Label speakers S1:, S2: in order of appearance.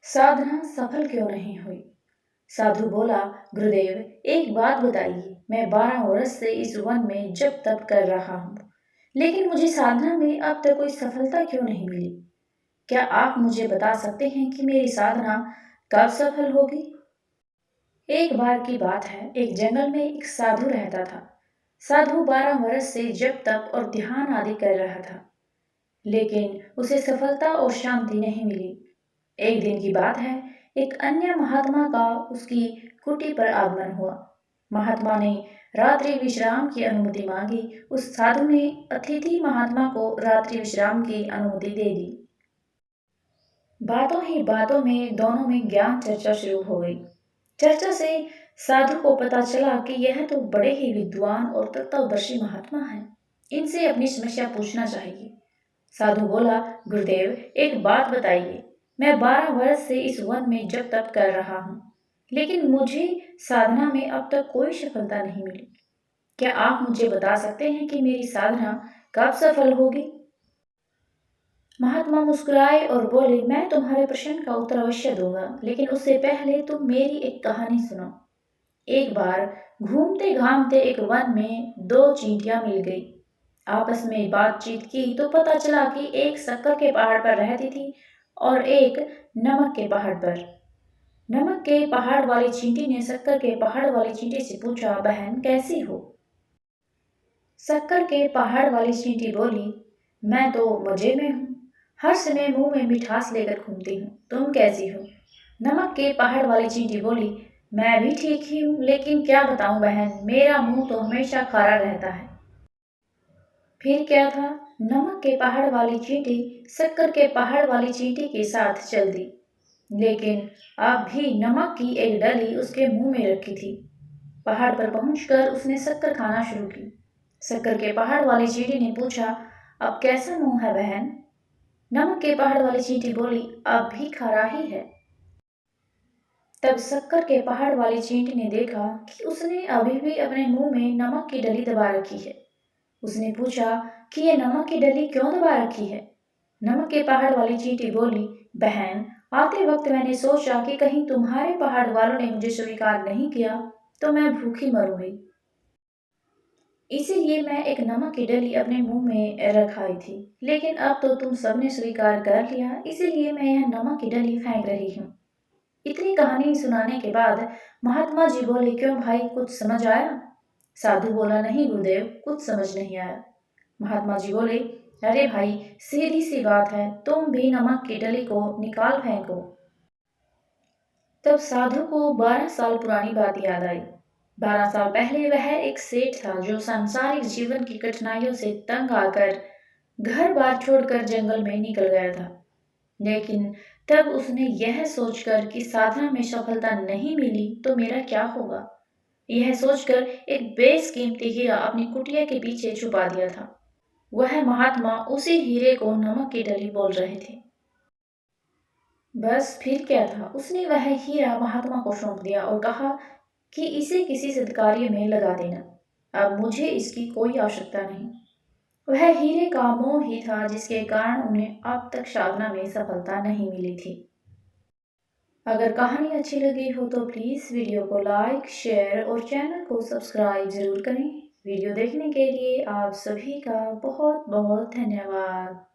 S1: साधना सफल क्यों नहीं हुई? साधु बोला, गुरुदेव, एक बात बताइए। मैं 12 वर्ष से इस वन में जप तप कर रहा हूँ, लेकिन मुझे साधना में अब तक कोई सफलता क्यों नहीं मिली? क्या आप मुझे बता सकते हैं कि मेरी साधना कब सफल होगी? एक बार की बात है, एक जंगल में एक साधु रहता था। साधु 12 वर्ष से जप तप और ध्यान आदि कर रहा था, लेकिन उसे सफलता और शांति नहीं मिली। एक दिन की बात है, एक अन्य महात्मा का उसकी कुटी पर आगमन हुआ। महात्मा ने रात्रि विश्राम की अनुमति मांगी। उस साधु ने अतिथि महात्मा को रात्रि विश्राम की अनुमति दे दी। बातों ही बातों में दोनों में ज्ञान चर्चा शुरू हो गई। चर्चा से साधु को पता चला कि यह तो बड़े ही विद्वान और तत्वदर्शी महात्मा हैं। इनसे अपनी समस्या पूछना चाहिए। साधु बोला, गुरुदेव, एक बात बताइए। मैं 12 वर्ष से इस वन में जप तप कर रहा हूँ, लेकिन मुझे साधना में अब तक कोई सफलता नहीं मिली। क्या आप मुझे बता सकते हैं कि मेरी साधना कब सफल होगी? महात्मा मुस्कुराए और बोले, मैं तुम्हारे प्रश्न का उत्तर अवश्य दूंगा, लेकिन उससे पहले तुम मेरी एक कहानी सुनो। एक बार घूमते घामते एक वन में दो चींटियां मिल गई। आपस में बातचीत की तो पता चला कि एक शक्कर के पहाड़ पर रहती थी और एक नमक के पहाड़ पर। नमक के पहाड़ वाली चींटी ने शक्कर के पहाड़ वाली चींटी से पूछा, बहन कैसी हो? शक्कर के पहाड़ वाली चींटी बोली, मैं तो मजे में हूँ, हर समय मुंह में मिठास लेकर घूमती हूँ। तुम कैसी हो? नमक के पहाड़ वाली चींटी बोली, मैं भी ठीक ही हूँ, लेकिन क्या बताऊं बहन, मेरा मुंह तो हमेशा खारा रहता है। फिर क्या था, नमक के पहाड़ वाली चींटी शक्कर के पहाड़ वाली चींटी के साथ चल दी, लेकिन अब भी नमक की एक डली उसके मुंह में रखी थी। पहाड़ पर पहुंचकर उसने शक्कर खाना शुरू की। शक्कर के पहाड़ वाली चींटी ने पूछा, अब कैसा मुंह है बहन? नमक के पहाड़ वाली चींटी बोली, अब भी खारा ही है। तब शक्कर के पहाड़ वाली चींटी ने देखा कि उसने अभी भी अपने मुंह में नमक की डली दबा रखी है। उसने पूछा कि ये नमक की डली क्यों दबा रखी है? नमक के पहाड़ वाली चींटी बोली, बहन, आते वक्त मैंने सोचा कि कहीं तुम्हारे पहाड़ वालों ने मुझे स्वीकार नहीं किया तो मैं भूखी मरूंगी, इसीलिए मैं एक नमक की डली अपने मुंह में रखाई थी। लेकिन अब तो तुम सबने स्वीकार कर लिया, इसीलिए मैं यह नमक की डली फेंक रही हूँ। इतनी कहानी सुनाने के बाद महात्मा जी बोले, क्यों भाई, कुछ समझ आया? साधु बोला, नहीं गुरुदेव, कुछ समझ नहीं आया। महात्मा जी बोले, अरे भाई, सीधी सी बात है, तुम भी नमक की डली को निकाल फेंको। तब साधु को 12 साल पुरानी बात याद आई। 12 साल पहले वह एक सेठ था जो सांसारिक जीवन की कठिनाइयों से तंग आकर घर बार छोड़कर जंगल में निकल गया था। लेकिन तब उसने यह सोचकर कि साधना में सफलता नहीं मिली तो मेरा क्या होगा, यह सोचकर एक बेशकीमती हीरा अपनी कुटिया के पीछे छुपा दिया था। वह महात्मा उसी हीरे को नमक की डली बोल रहे थे। बस फिर क्या था, उसने वह हीरा महात्मा को सौंप दिया और कहा कि इसे किसी सत्कार्य में लगा देना। अब मुझे इसकी कोई आवश्यकता नहीं। वह हीरे का मोह ही था जिसके कारण उन्हें अब तक साधना में सफलता नहीं मिली थी। अगर कहानी अच्छी लगी हो तो प्लीज़ वीडियो को लाइक, शेयर और चैनल को सब्सक्राइब ज़रूर करें। वीडियो देखने के लिए आप सभी का बहुत बहुत धन्यवाद।